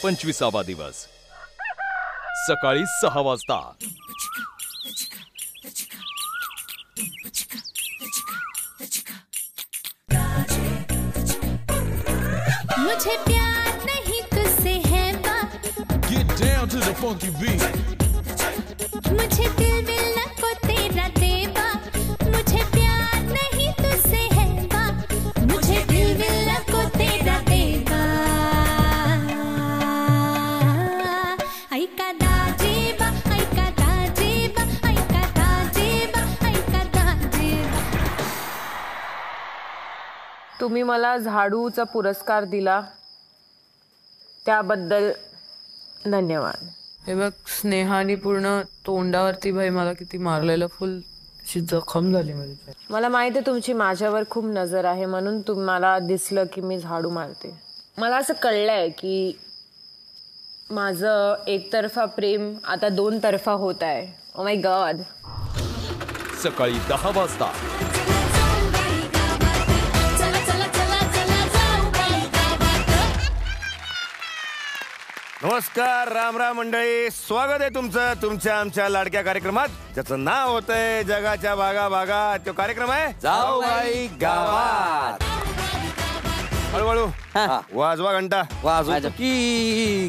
25वा दिवस सकाळी 6 वाजता। मुझे प्यार नहीं तुझसे है बात। Get down to the funky beat. मुझे दिल मिलना को तेरा देवा। मुझे प्यार नहीं तुझसे है बात। मुझे दिल मिलना को तेरा देवा। ऐका दाजेबा, ऐका दाजेबा, ऐका दाजेबा, ऐका दाजेबा। तुम्ही मला झाडूचा पुरस्कार दिला त्याबद्दल धन्यवाद। हे बघ स्नेहाने पूर्ण तोंडावरती भाई मला किती मारलेलं फुल अशी जखम झाली माझी। मला माहिती आहे तुमची माझ्यावर खूप नजर आहे म्हणून तुम्हाला दिसलं की मी झाडू मारते। मला असं कळलंय की माझं एकतर्फा प्रेम आता 2 तर्फा होत आहे। Oh my God. सकाळी 10 वाजता नमस्कार, राम राम मंडळी, स्वागत आहे तुमचं तुमच्या आमच्या लाडक्या कार्यक्रमात ज्याचं नाव होतंय जगाच्या भागा भागात। तो कार्यक्रम आहे जाऊ बाई गावात। हळूहळू वाजवा घंटा, वाजवा की।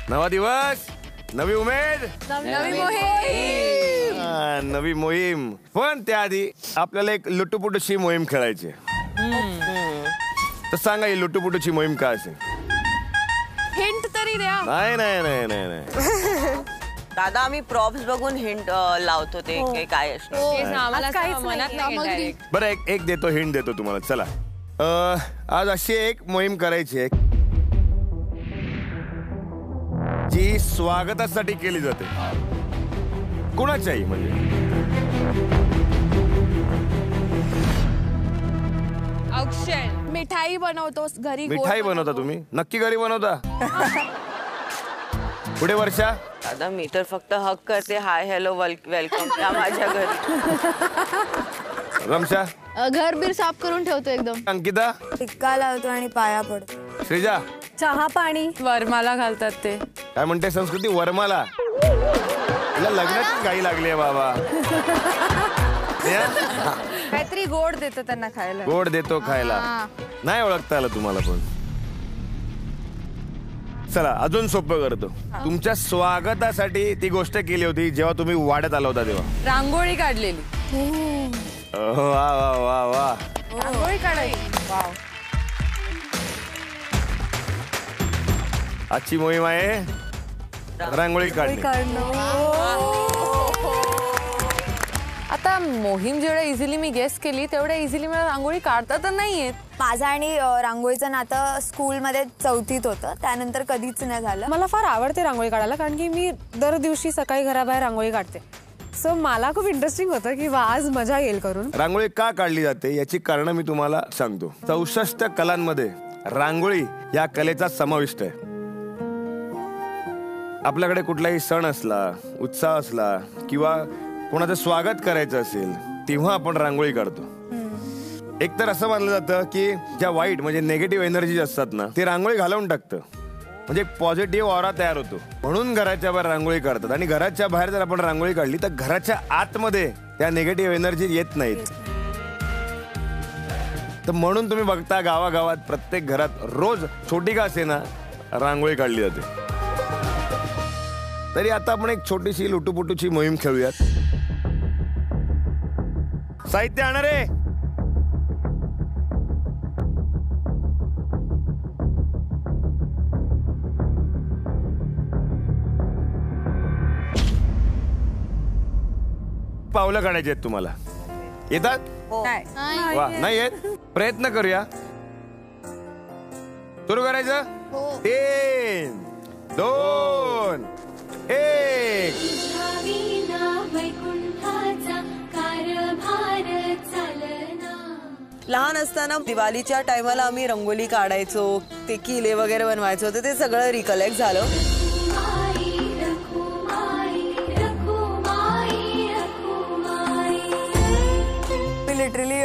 नवा दिवस, नवी उमेद, नवी मोहीम। पण त्याआधी आपल्याला एक लुटूपुटूची मोहीम खेळायची। तर सांगा ही लुटूपुटूची मोहीम काय असेल? हिंट तरी द्या। नाही नाही नाही नाही नाही दादा आम्ही प्रॉप्स बघून हिंट लावतो ते काय असणार। बरं एक देतो, हिंट देतो तुम्हाला। चला आज अशी एक मोहीम करायची आहे जी स्वागतासाठी केली जाते कुणाच्याही, म्हणजे औक्षण मिठाई बनवतो घरी। मिठाई बनवता तुम्ही? नक्की घरी बनवता? पुढे वर्षा? दादा मी तर फक्त हक करते, हाय हॅलो वेलकम त्या माझ्या घरी। रमशा? घर बीर साफ करून ठेवतो एकदम। अंकिता? टिक्का लावतो आणि पाया पडतो। श्रीजा? चहा पाणी वरमाला घालतात ते। काय म्हणते संस्कृती? वरमाला? तिला लग्नाची घाई लागली आहे बाबा। काहीतरी गोड देतो त्यांना खायला। गोड देतो खायला? नाही ओळखता आलं तुम्हाला पण। चला अजून सोपं करतो। तुमच्या स्वागतासाठी ती गोष्ट केली होती जेव्हा तुम्ही वाड्यात आला होता तेव्हा। रांगोळी काढलेली। वा वा वा वा, रांगोळी काढायची। वाव, आजची मोहीम आहे रांगोळी काढणे। आता मोहीम जेवढ्या इझिली मी गेस केली तेवढ्या इझिली मला रांगोळी काढता तर नाही येत। माझं आणि रांगोळीचं नातं स्कूलमध्ये 4थीत होतं, त्यानंतर कधीच नाही झालं। मला फार आवडते रांगोळी काढायला कारण की मी दर दिवशी सकाळी घराबाहेर रांगोळी काढते। सो मला खूप इंटरेस्टिंग होतं की आज मजा येईल करून। रांगोळी का काढली जाते याची कारण मी तुम्हाला सांगतो। 64 कलांमध्ये रांगोळी या कलेचा समाविष्ट आहे। आपल्याकडे कुठलाही सण असला, उत्साह असला किंवा कोणाचं स्वागत करायचं असेल तेव्हा आपण रांगोळी काढतो। एकतर असं मानलं जातं की ज्या वाईट म्हणजे निगेटिव्ह एनर्जी असतात ना ते रांगोळी घालवून टाकतं, म्हणजे पॉझिटिव्ह ऑरा तयार होतो, म्हणून घराच्या बाहेर रांगोळी काढतात। आणि घराच्या बाहेर जर आपण रांगोळी काढली तर घराच्या आतमध्ये त्या निगेटिव्ह एनर्जी येत नाहीत। तर म्हणून तुम्ही बघता गावागावात प्रत्येक घरात रोज छोटी का असेना रांगोळी काढली जाते। तरी आता आपण एक छोटीशी लुटूपुटूची मोहीम खेळूयात। साहित्य आणणारे? पावलं काढायची आहेत तुम्हाला, येतात? वा, नाही येत? प्रयत्न करूया। सुरू करायचं? 3, 2, 1। लहान असताना दिवाळीच्या टायमाला आम्ही रंगोली काढायचो, ते किले वगैरे बनवायचो, तर ते सगळं रिकलेक्ट झालं. मी लिटरली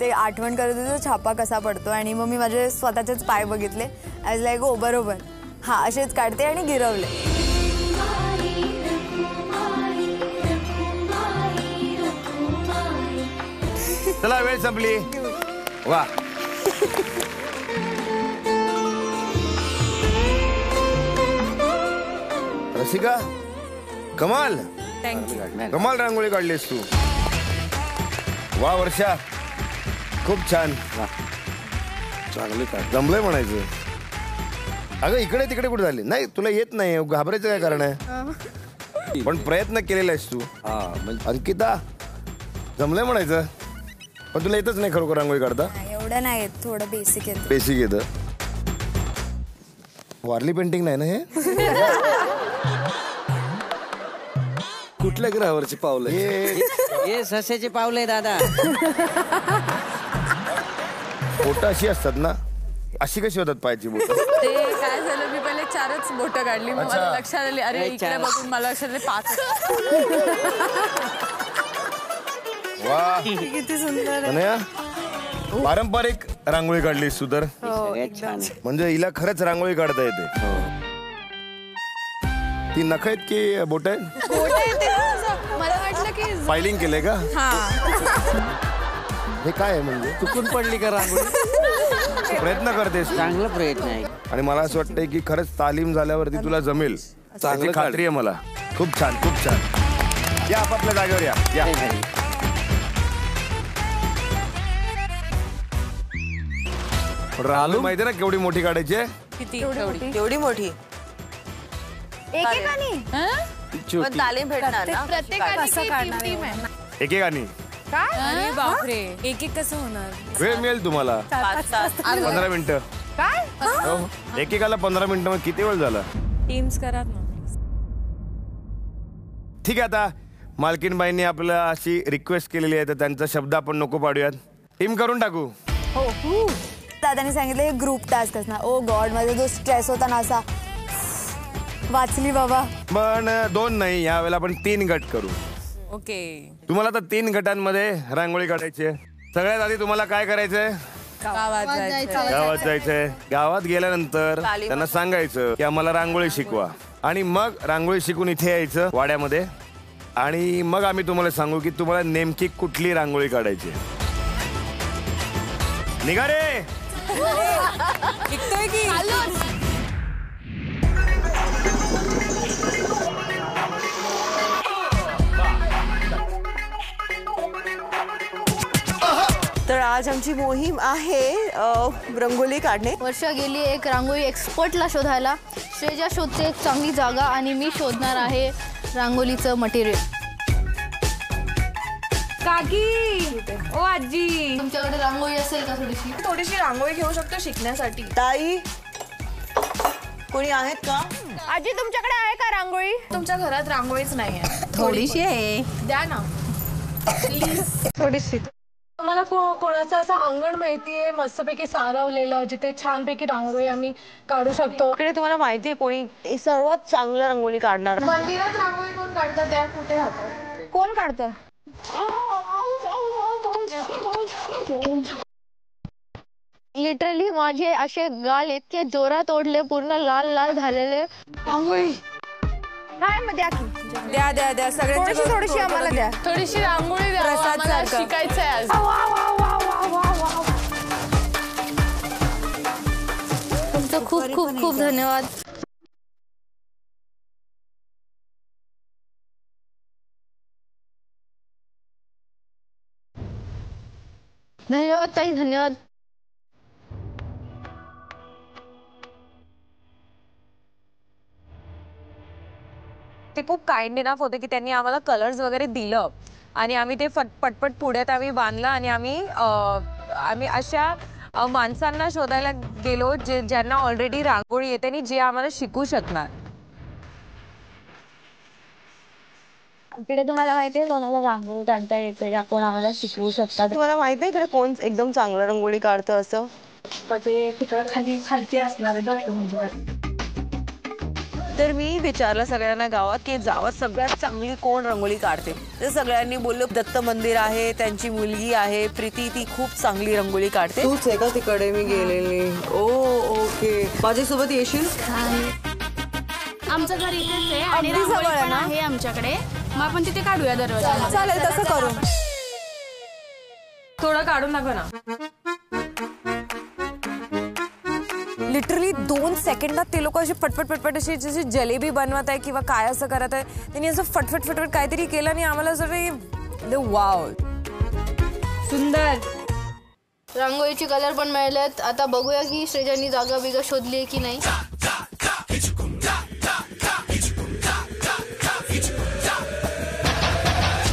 ते आठवण करत होते छापा कसा पडतो आणि मग मी माझे स्वतःचेच पाय बघितले. ॲज लाईक ओ बरोबर हा असेच काढते आणि गिरवले. चला वेळ संपली. वा रसिका कमाल कमाल रांगोळी काढलीस तू. वा वर्षा खूप छान. चांगली काढ जमलंय म्हणायचं. अगं इकडे तिकडे कुठे झाली नाही तुला येत नाही घाबरायचं काय कारण आहे. पण प्रयत्न केलेला आहेस तू. अंकिता जमलंय म्हणायचं पण तुला येतच नाही खरोखर रांगोळी काढता. एवढं नाही येत थोडं बेसिक येत. बेसिक येतं. वारली पेंटिंग नाही ना हे. कुठल्या ग्रहावरची पावलं हे सस्याचे पावले दादा. बोट अशी असतात ना अशी कशी होतात पायाची बोट. ते काय झालं मी पहिले 4च बोटं काढली मग मला लक्षात आली अरे इकडे बघून मला लक्षात आले 5. वा किती सुंदर. अनया पारंपरिक रांगोळी काढलीस तू तर. म्हणजे हिला खरंच रांगोळी काढता येते. ती नख आहेत की बोट आहेत. मला वाटलं की फायलिंग केलंय का. हे काय आहे म्हणजे चुकून पडली का रांगोळी. प्रयत्न करतेस. चांगला प्रयत्न आहे आणि मला असं वाटतंय की खरंच तालीम झाल्यावरती तुला जमेल चांगली खात्री आहे मला. खूप छान खूप छान. या आपापल्या जागेवर या. रांगोळी माहिती ना केवढी मोठी काढायची आहे. किती एवढी मोठी. एकेकानी पण तालीम भेटणार ना. प्रत्येकाने टीम आहे. एकेकानी. अरे बापरे एक एक कसं होणार. वेळ मिळेल तुम्हाला 15 मिनिटं. काय एकेकाला 15 मिनिटं. मग किती वेळ झाला. टीम्स करा ना. ठीक आहे आता मालकीनबाईंनी आपल्याला अशी रिक्वेस्ट केलेली आहे तर त्यांचा शब्द आपण नको पाडूयात. टीम करून टाकू. हो दादाने सांगितलं ग्रुप टास्क असणार. ओ गॉड माझा जो स्ट्रेस होता ना असा वाचली बाबा. पण 2 नाही यावेळेला आपण 3 गट करू. ओके तुम्हाला आता 3 गटांमध्ये रांगोळी काढायची आहे. सगळ्यात आधी तुम्हाला काय करायचंय. गावात जायचंय. गावात गेल्यानंतर त्यांना सांगायचं की आम्हाला रांगोळी शिकवा आणि मग रांगोळी शिकून इथे यायचं वाड्यामध्ये आणि मग आम्ही तुम्हाला सांगू की तुम्हाला नेमकी कुठली रांगोळी काढायची. निघा रे. तर आज आमची मोहीम आहे रंगोली काढणे. वर्षा गेली एक रांगोळी एक्सपर्टला शोधायला. श्रेया शोधते एक चांगली जागा आणि मी शोधणार आहे रांगोलीचं मटेरियल. काकी ओ आजी तुमच्याकडे रांगोळी असेल का थोडीशी रांगोळी घेऊ शकतो शिकण्यासाठी. ताई कोणी आहेत का. आजी तुमच्याकडे आहे का रांगोळी. तुमच्या घरात रांगोळीच नाही आहे. थोडीशी आहे द्या ना थोडीशी. मला कोणाचं असं अंगण माहितीये मस्तपैकी सारवलेलं जिथे छानपैकी रांगोळी आम्ही काढू शकतो. इकडे तुम्हाला माहितीये कोणी सर्वात चांगलं रंगोली काढणार. मंदिरात रांगोळी कोण काढतात त्या कुठे राहतात कोण काढतं. लिटरली माझे असे गाल इतके जोरात ओढले पूर्ण लाल लाल झालेले. रांगोळी काय मग द्या द्या द्या द्या सगळ्यांची थोडीशी आम्हाला द्या. थोडीशी रांगोळी द्या. आम्हाला शिकायचं आहे आज. तुमचं खूप खूप खूप धन्यवाद. धन्यवाद ताई धन्यवाद. ते खूप काइंड इनफ होते की त्यांनी आम्हाला कलर्स वगैरे दिलं आणि आम्ही ते पटपट पुढ्यात आम्ही बांधलं आणि आम्ही अशा माणसांना शोधायला गेलो ज्यांना ऑलरेडी रांगोळी येते आणि जे आम्हाला शिकू शकणार. इकडे तुम्हाला माहितीये कोणाला रांगोळी काढता येते या कोण आम्हाला शिकवू शकतात? तुम्हाला माहित नाही इकडे कोण एकदम चांगलं रंगोळी काढतं असं? खालती असणार आहे. तर मी विचारलं सगळ्यांना गावात की गावात सगळ्यात चांगली कोण रंगोळी काढते. तर सगळ्यांनी बोललो दत्त मंदिर आहे, त्यांची मुलगी आहे प्रीती, ती खूप चांगली रंगोळी काढते. तूच आहे का तिकडे मी गेलेली? ओके, माझ्यासोबत येशील? आमचं घर इथेच आहे आणि रांगोळी पण आहे आमच्याकडे, मग आपण तिथे काढूया दरवाजा. चालेल तसं करू. थोडं काढून दाखव ना. लिटरली 2 सेकंदात ते लोक अशी पटपट अशी जशी जलेबी बनवत आहे किंवा काय असं करत आहे, त्यांनी असं फटफट काहीतरी केलं आणि आम्हाला असं वाव सुंदर. रांगोळीचे कलर पण मिळालेत. आता बघूया की श्रेजानी जागा बिगा शोधली आहे की नाही.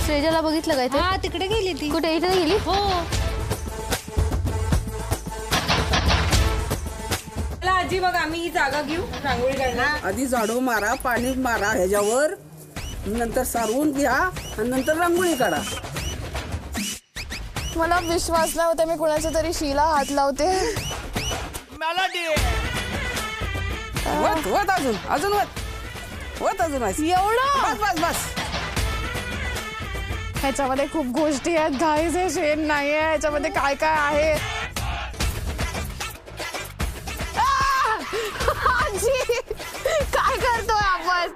श्रेजाला बघितलं काय? हा तिकडे गेली ती. कुठे? इथे गेली? हो. आजी बघ आम्ही ही जागा घेऊ रांगोळी काढणार. आधी झाडू मारा, पाणी मारा ह्याच्यावर, नंतर सारवून घ्या आणि नंतर रांगोळी काढा. मला विश्वास नाही होता मी कोणाच्या तरी शीला हात लावते. वत अजून एवढं बस. ह्याच्यामध्ये खूप गोष्टी आहेत गाईज. हे शेण नाहीये, ह्याच्यामध्ये काय काय आहे. काय करतोय आपण?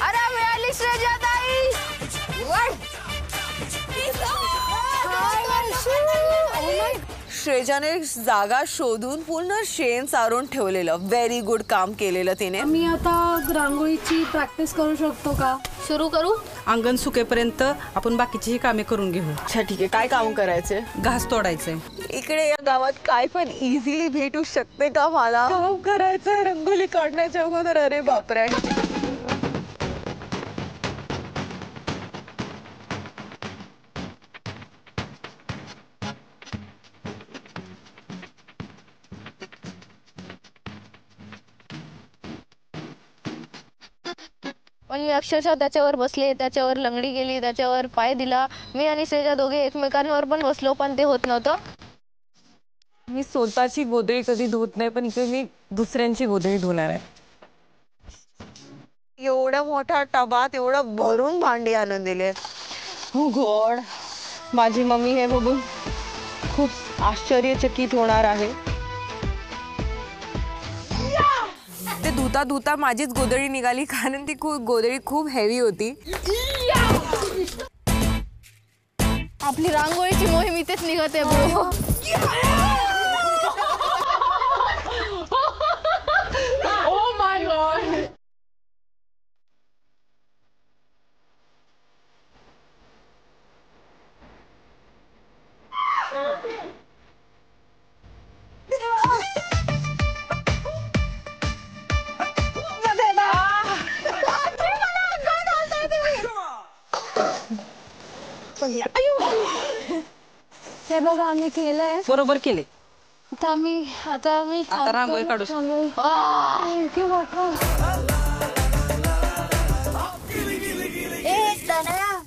अरे मिळाली श्रेजा ताई. श्रेजाने जागा शोधून पूर्ण शेण सारून ठेवलेलं. व्हेरी गुड काम केलेलं तिने. मी आता रांगोळीची प्रॅक्टिस करू शकतो का? सुरू करू. अंगण सुकेपर्यंत आपण बाकीची कामे करून घेऊ. अच्छा ठीक आहे. काय काम करायचे? घास तोडायचे. इकडे या गावात काय पण इझिली भेटू शकते का मला? काम करायचंय रंगोली काढण्याच्या अगोदर. अरे बापरे. पण मी अक्षरशः त्याच्यावर बसले, त्याच्यावर लंगडी गेली, त्याच्यावर पाय दिला. मी आणि श्रेजा दोघे एकमेकांवर पण बसलो, पण ते होत नव्हतं. मी स्वतःची गोधडी कधी धुत नाही, पण इथे मी दुसऱ्यांची गोधडी धुणार आहे. एवढ्या मोठ्या टबात एवढं भरून भांडी आणून दिले. हो गॉड. माझी मम्मी हे बघून खूप आश्चर्यचकित होणार आहे. ते धुता धुता माझीच गोधडी निघाली, कारण ती गोधडी खूप हेवी होती. आपली रांगोळीची मोहीम इथेच निघते ब्रो. Oh my God. हे बघा आम्ही केलंय. बरोबर केले. आता मी आता रांगोळी काढू.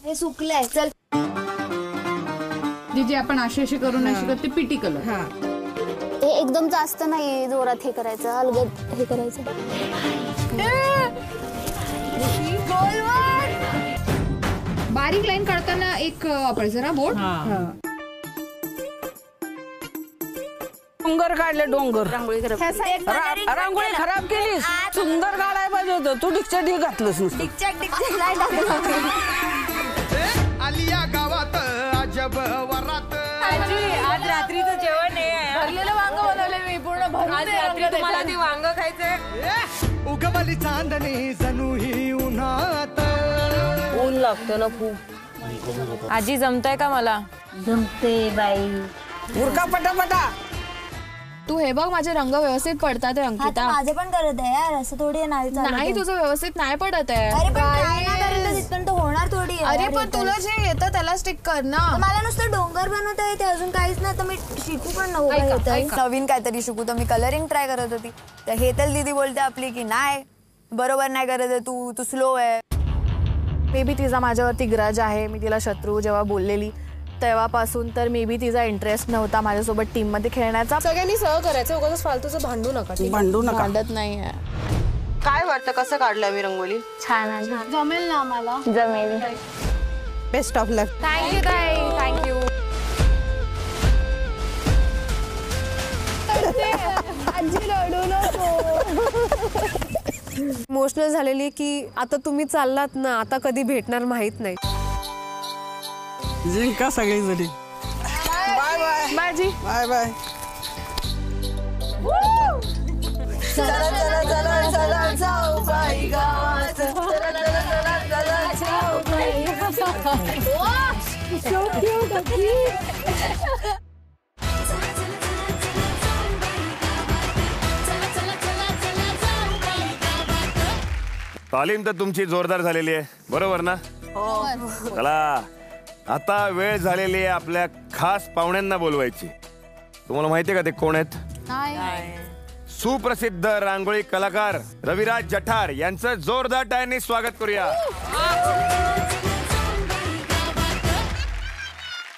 हे सुकलंय. चल जे आपण अशी करून नाही शकत ते पिटी कलर. हे एकदम जास्त नाही जोरात हे करायचं, अलगद हे करायचं. बारीक लाईन काढताना एक वापरायचं ना बोर्ड. डोंगर काढले. डोंगर रांगोळी खराब केलीस. सुंदर काढायला पाहिजे होतं. तू डिक्चर डी घातलंस नुसतं. आलिया गावात अजब वरात. आज रात्रीचं जेवण नाही आहे. भरलेलं वांग बनवलंय मी पूर्ण भरून. आज रात्री तुम्हाला ते वांग खायचंय. उगवली चांदणी जणू ही उन्हात. ऊन लागतं ना खूप. आजी जमतंय का मला? जमते बाई. उरका पटापटा. तू हे बघ माझे रंग व्यवस्थित पडतात अंकिता. माझे पण करत आहे यार, असं थोडी नाही तुझं व्यवस्थित नाही पडत आहे. अरे पण काय ना करेल तिथपर्यंत होणार थोडी. अरे पण तुला जे येतं त्याला स्टिक कर ना. मला नुसतं डोंगर बनवता येते, अजून काहीच नाही. तर मी शिकू पण नव्हतं, नवीन काहीतरी शिकू. तर मी कलरिंग ट्राय करत होती. तर हेतल दीदी बोलते आपली की नाही बरोबर नाही करत आहे तू स्लो आहे. मे बी तिचा माझ्यावरती ग्रज आहे. मी तिला शत्रू जेव्हा बोललेली तेव्हापासून, तर मे बी तिचा इंटरेस्ट नव्हता माझ्यासोबत टीम मध्ये खेळण्याचा. सगळ्यांनी सह करायचं, उगाच फालतूचं भांडू नका. भांडू नका. भांडत नाही आहे. काय वाटतं कसं काढलंय मी रंगोली? छान आहे. जमेल ना आम्हाला? जमेल. Best of luck. थँक्यू ताई. थँक्यू. आजी रडू नको. इमोशनल झालेली की आता तुम्ही चाललात ना, आता कधी भेटणार माहित नाही. जिंका सगळी जरी. Bye bye. Bye bye bye. चला चला चला चला जाऊ बाई गावात. चला चला चला चला जाऊ बाई गावात. So cute. तालीम तर तुमची जोरदार झालेली आहे, बरोबर ना? चला आता वेळ झालेली आहे आपल्या खास पाहुण्यांना बोलवायची. तुम्हाला माहितीये का ते कोण आहेत? सुप्रसिद्ध रांगोळी कलाकार रविराज जठार यांचं जोरदार टाळ्यांनी स्वागत करूया.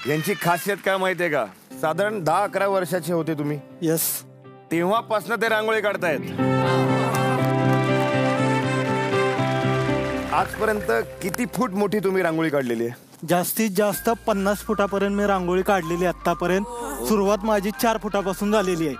यांची खासियत काय माहितीये का? साधारण 10-11 वर्षाचे होते तुम्ही. यस. तेव्हापासून ते रांगोळी काढतायत. आजपर्यंत किती फूट मोठी तुम्ही रांगोळी काढलेली आहे? जास्तीत जास्त 50 फुटापर्यंत मी रांगोळी काढलेली आतापर्यंत. सुरुवात माझी 4 फुटापासून झालेली आहे.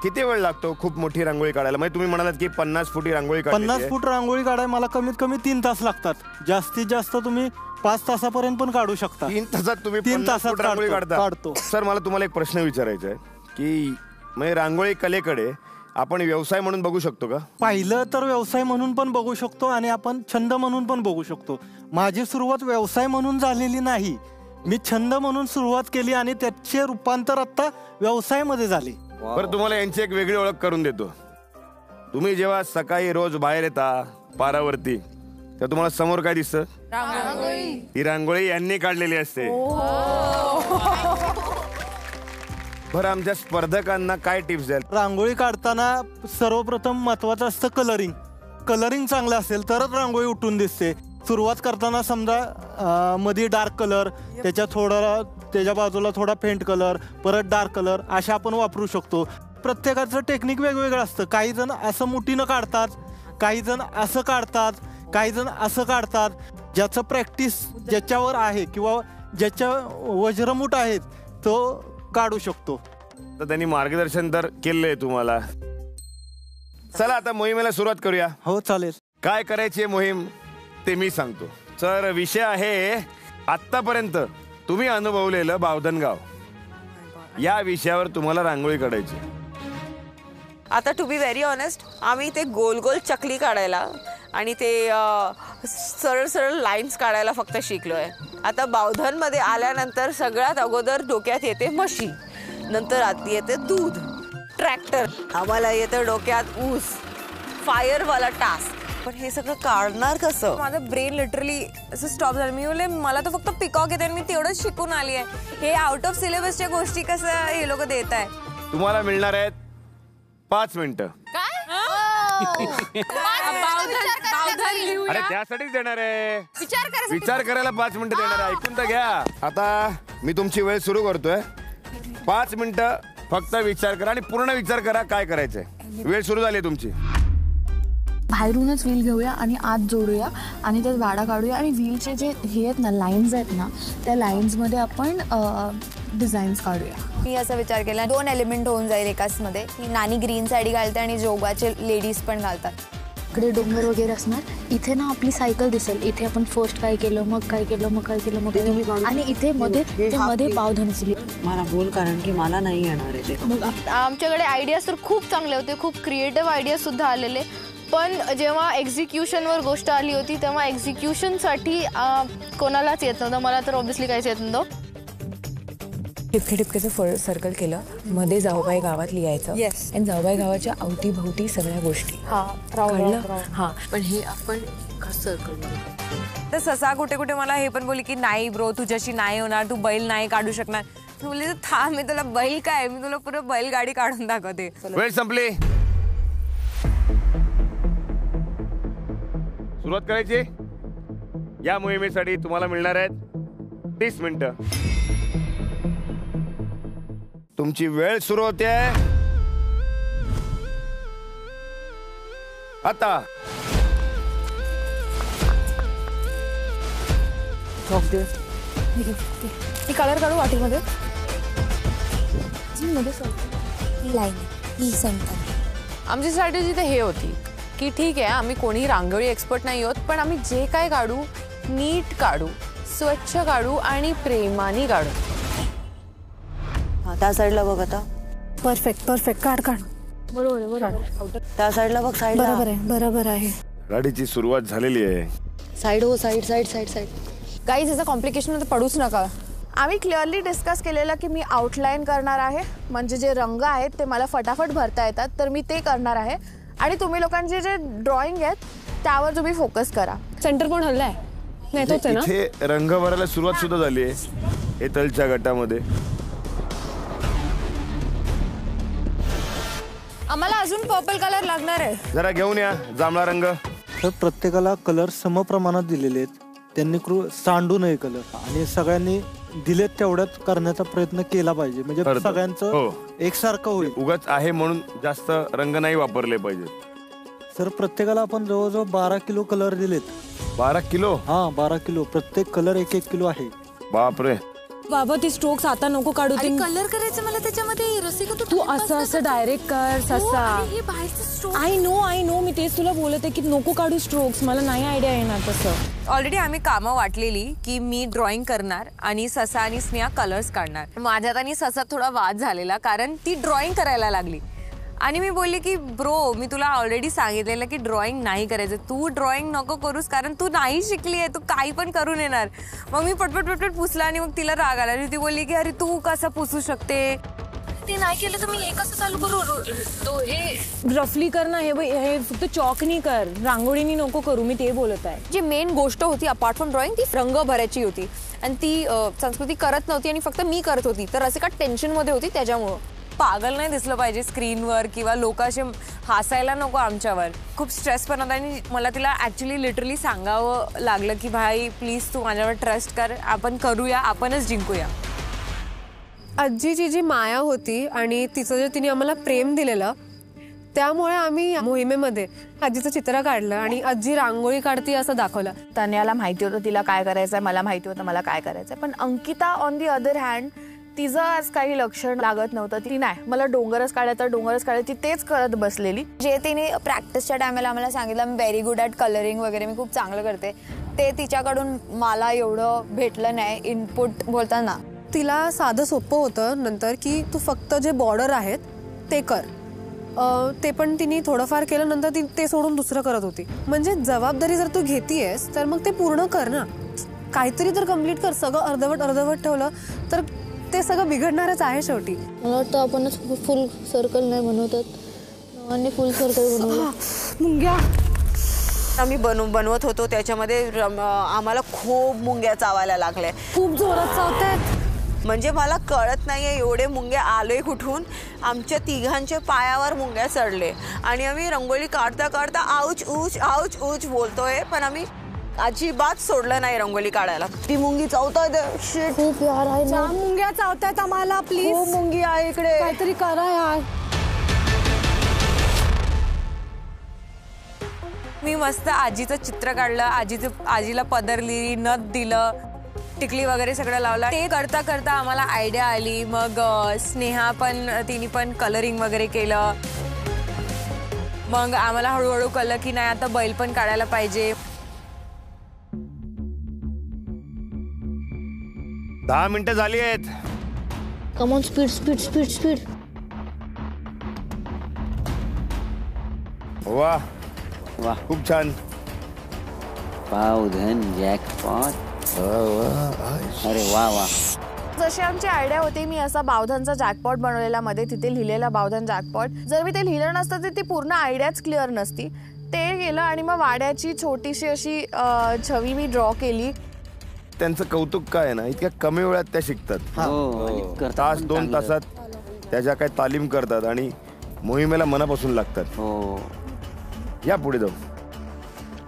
किती वेळ लागतो खूप मोठी रांगोळी काढायला? म्हणजे तुम्ही म्हणालात की 50 फुटी रांगोळी काढली. 50 फूट रांगोळी काढायला मला कमीत कमी 3 तास लागतात. जास्तीत जास्त तुम्ही 5 तासापर्यंत पण काढू शकता. 3 तासात तुम्ही 3 तासात रांगोळी काढतो. सर मला तुम्हाला एक प्रश्न विचारायचा आहे की म्हणजे रांगोळी कलेकडे आपण व्यवसाय म्हणून बघू शकतो का? पाहिलं तर व्यवसाय म्हणून पण बघू शकतो आणि आपण छंद म्हणून पण बघू शकतो. माझी सुरुवात व्यवसाय म्हणून झालेली नाही. मी छंद म्हणून सुरुवात केली आणि त्याचे रूपांतर आता व्यवसायामध्ये झाले. बरं तुम्हाला यांची एक वेगळी ओळख करून देतो. तुम्ही जेव्हा सकाळी रोज बाहेर येता पारावरती तर तुम्हाला समोर काय दिसतं? ही रांगोळी यांनी काढलेली असते. बरं आमच्या स्पर्धकांना काय टिप्स द्याल? रांगोळी काढताना सर्वप्रथम महत्वाचं असतं कलरिंग. कलरिंग चांगलं असेल तरच रांगोळी उठून दिसते. सुरुवात करताना समजा मध्ये डार्क कलर, त्याच्या बाजूला थोडा फेंट कलर, परत डार्क कलर अशा आपण वापरू शकतो. प्रत्येकाचं टेक्निक वेगवेगळं असतं. काही जण असं मुठीनं काढतात, काही जण असं काढतात, काही जण असं काढतात. ज्याचं प्रॅक्टिस ज्याच्यावर आहे किंवा ज्याच्या वज्रमुठ आहेत तो काढू शकतो. तर त्यांनी मार्गदर्शन तर केलंय तुम्हाला. चला आता मोहिमेला सुरुवात करूया. हो चालेल. काय करायची मोहीम ते मी सांगतो. तर विषय आहे आतापर्यंत तुम्ही अनुभवलेलं बावधनगाव. या विषयावर तुम्हाला रांगोळी काढायची. आता टू बी व्हेरी ऑनेस्ट आम्ही ते गोल गोल चकली काढायला आणि ते सरळ सरळ लाईन्स काढायला फक्त शिकलोय. आता बावधनमध्ये आल्यानंतर सगळ्यात अगोदर डोक्यात येते म्हशी, नंतर आत येते दूध, ट्रॅक्टर, आम्हाला येतं डोक्यात ऊस, फायरवाला टास्क. पण हे सगळं काढणार कसं? माझं ब्रेन लिटरली असं स्टॉप झालं. मी बोलले मला तर फक्त पिकॉक येते, मी तेवढंच शिकून आली आहे. हे आउट ऑफ सिलेबसच्या गोष्टी कसं हे लोक देत आहे. तुम्हाला मिळणार आहेत 5 मिनिटं. अरे त्यासाठीच देणार आहे. विचार करायला 5 मिनिटं देणार आहे. ऐकून तर घ्या. आता मी तुमची वेळ सुरू करतोय. 5 मिनिटं फक्त विचार करा आणि पूर्ण विचार करा काय करायचंय. वेळ सुरू झाली तुमची. बाहेरूनच व्हील घेऊया आणि आत जोडूया आणि त्यात वाडा काढूया आणि व्हीलचे जे हे आहेत ना लाईन्स आहेत ना त्या लाईन्समध्ये आपण डिझाईन्स काढूया. मी असा विचार केला 2 एलिमेंट होऊन जाईल एकाच मध्ये. ही नानी ग्रीन साडी घालते आणि जोगाचे लेडीज पण घालतात. इकडे डोंगर वगैरे असणार. इथे ना आपली सायकल दिसेल. इथे आपण फर्स्ट काय केलं, मग काय केलं, मग काय केलं, मग आणि इथे मध्ये बावधन असली. मला बोल कारण की मला नाही येणार आहे ते. मग आमच्याकडे आयडियाज तर खूप चांगले होते, खूप क्रिएटिव्ह आयडिया सुद्धा आलेले. पण जेव्हा एक्झिक्युशनवर गोष्ट आली होती तेव्हा एक्झिक्युशनसाठी कोणालाच येत नव्हतं. मला तर ऑब्व्हियसली काहीच येत नव्हतं. ठिपके फळ सर्कल केलं, मध्ये जाऊबाई गावात लिहायचं. आणि जाऊबाई गावाच्या अवतीभोवती सगळ्या गोष्टी. हा पण हे आपण सर्कल तर ससा कुठे कुठे मला हे पण बोलली की नाही ब्रो तुझ्याशी नाही होणार, तू बैल नाही काढू शकणार. मी बोलली थांब, मी तुला बैल काय, मी तुला पुरं बैलगाडी काढून दाखवते. वेळ संपली, सुरुवात करायची. या मोहिमेसाठी तुम्हाला मिळणार आहेत 30 मिनिटं. तुमची वेळ सुरू होते आता. ही कलर काढू वाटीमध्ये. आमची स्ट्रॅटेजी तर हे होती की ठीक आहे आम्ही कोणी रांगोळी एक्सपर्ट नाही आहोत, पण आम्ही जे काय काढू नीट काढू, स्वच्छ काढू आणि प्रेमाने काढू. त्या साईडला बघ आता. Perfect perfect. काढ काढ. बरोबर आहे. त्या साईडला बघ. साईड बरोबर आहे बरोबर आहे. गाडीची सुरुवात झालेली आहे. साईड हो, side side side side. Guys याचा कॉम्प्लिकेशन मध्ये पडूच नका. आम्ही क्लिअरली डिस्कस केलेलं की मी आउटलाईन करणार आहे, म्हणजे जे रंग आहेत ते मला फटाफट भरता येतात तर मी ते करणार आहे, आणि तुम्ही लोकांचे जे ड्रॉइंग आहेत त्यावर तुम्ही फोकस करा. सेंटर कोण हल्लाय? नाही तोच आहे ना. इथे रंग भरायला सुरुवात सुद्धा झाली आहे हेतलच्या गटामध्ये. आम्हाला अजून पर्पल कलर लागणार आहे. जरा घेऊन या जांभळा रंग. तर प्रत्येकाला कलर समप्रमाणात दिलेले आहेत, त्यांनी सांडू नये कलर, आणि सगळ्यांनी दिलेत तेवढ्यात करण्याचा प्रयत्न केला पाहिजे, म्हणजे सगळ्यांचं एकसारखं होईल. उगाच आहे म्हणून जास्त रंग नाही वापरले पाहिजे. सर प्रत्येकाला आपण जवळजवळ 12 किलो कलर दिलेत. 12 किलो? हा 12 किलो. प्रत्येक कलर 1-1 किलो आहे. बापरे. बाबा ती स्ट्रोक्स आता नको काढू. कलर करायचं मला त्याच्यामध्ये. रसिका तू असं डायरेक्ट कर ससा. आय नो मी तेच तुला बोलत आहे की नको काढू स्ट्रोक्स. मला नाही आयडिया येणार तसं. ऑलरेडी आम्ही कामं वाटलेली की मी ड्रॉइंग करणार आणि ससा आणि स्नेहा कलर्स काढणार. माझ्यात आणि ससात थोडा वाद झालेला कारण ती ड्रॉइंग करायला लागली आणि मी बोलले की ब्रो मी तुला ऑलरेडी सांगितलेलं की ड्रॉइंग नाही करायचं, तू ड्रॉइंग नको करूस कारण तू नाही शिकली आहे, तू काही पण करून येणार. मग मी पटपट पुसला आणि मग तिला राग आला आणि ती बोलली की अरे तू कसं पुसू शकते, ते नाही केलं तर मी हे कसं चालू करू. तो हे रफली कर ना, हे फक्त चॉकनी कर, रांगोळीनी नको करू. मी ते बोलत आहे. जी मेन गोष्ट होती अपार्ट फ्रॉम ड्रॉइंग ती रंग भरायची होती आणि ती संस्कृती करत नव्हती आणि फक्त मी करत होती, तर असे का टेन्शनमध्ये होती. त्याच्यामुळं पागल नाही दिसलं पाहिजे स्क्रीनवर किंवा लोक असे हसायला नको आमच्यावर. खूप स्ट्रेस पण होता आणि मला तिला ॲक्च्युली लिटरली सांगावं लागलं की भाई प्लीज तू माझ्यावर ट्रस्ट कर, आपण करूया, आपणच जिंकूया. आजीची जी माया होती आणि तिचं जे तिने आम्हाला प्रेम दिलेलं, त्यामुळे आम्ही मोहिमेमध्ये आजीचं चित्र काढलं आणि आजी रांगोळी काढते असं दाखवलं. तन्याला माहिती होतं तिला काय करायचंय, मला माहिती होतं मला काय करायचंय, पण Ankita on the other hand तिचं आज काही लक्षण लागत नव्हतं. ती नाही मला डोंगरच काढायची तेच करत बसलेली. जे तिने प्रॅक्टिसच्या टायमाला आम्हाला सांगितलं मी व्हेरी गुड ॲट कलरिंग वगैरे, मी खूप चांगलं करते, ते तिच्याकडून मला एवढं भेटलं नाही इनपुट बोलताना. तिला साधं सोपं होतं नंतर की तू फक्त जे बॉर्डर आहेत ते कर, ते पण तिने थोडंफार केलं, नंतर ती ते सोडून दुसरं करत होती. म्हणजे जबाबदारी जर तू घेतीयस तर मग ते पूर्ण कर ना, काहीतरी तर कम्प्लीट कर. सगळं अर्धवट ठेवलं तर ते सगळं बिघडणारच आहे शेवटी. मला वाटतं आपणच फुल सर्कल नाही बनवतात आणि फुल सर्कल बनवलं. मुंग्या आम्ही बनवत होतो त्याच्यामध्ये आम्हाला खूप मुंग्या चावायला लागल्या, खूप जोरात चावतात. म्हणजे मला कळत नाहीये एवढे मुंगे आले कुठून. आमच्या तिघांच्या पायावर मुंग्या चढले आणि आम्ही रंगोळी काढता काढता आऊच ऊच बोलतोय, पण आम्ही अजिबात सोडलं नाही रंगोली काढायला. ती मुंगी चावतायत. खूप यार आहे ना, मुंग्या चावतायत आम्हाला. प्लीज खूप मुंगी आहे इकडे, काहीतरी करा यार. मी मस्त आजीचं चित्र काढलं, आजीला पदर लिहिली, नथ दिलं, टिकली वगैरे सगळं लावलं. ते करता करता आम्हाला आयडिया आली. मग स्नेहा पण तिने पण कलरिंग वगैरे केलं. मग आम्हाला हळूहळू कळलं की नाही आता बैल पण काढायला पाहिजे. 10 मिनिटं झाली आहेत. Come on, speed. वा खूप छान. पावधन जॅकपॉट. अरे वा. जशी आमची आयडिया होती, मी असा बावधनचा जॅकपॉट बनवलेला, मध्ये तिथे लिहिलेला बावधन जॅकपॉट. जर मी ते लिहिलं नसतं तर ती पूर्ण आयडियाच क्लिअर नसती. ते केलं आणि मग वाड्याची छोटीशी अशी छवी मी ड्रॉ केली. त्यांचं कौतुक काय आहे ना, इतक्या कमी वेळात त्या शिकतात. तास 2 तासात त्याच्या काय तालीम करतात आणि मोहिमेला मनापासून लागतात. या पुढे जाऊ.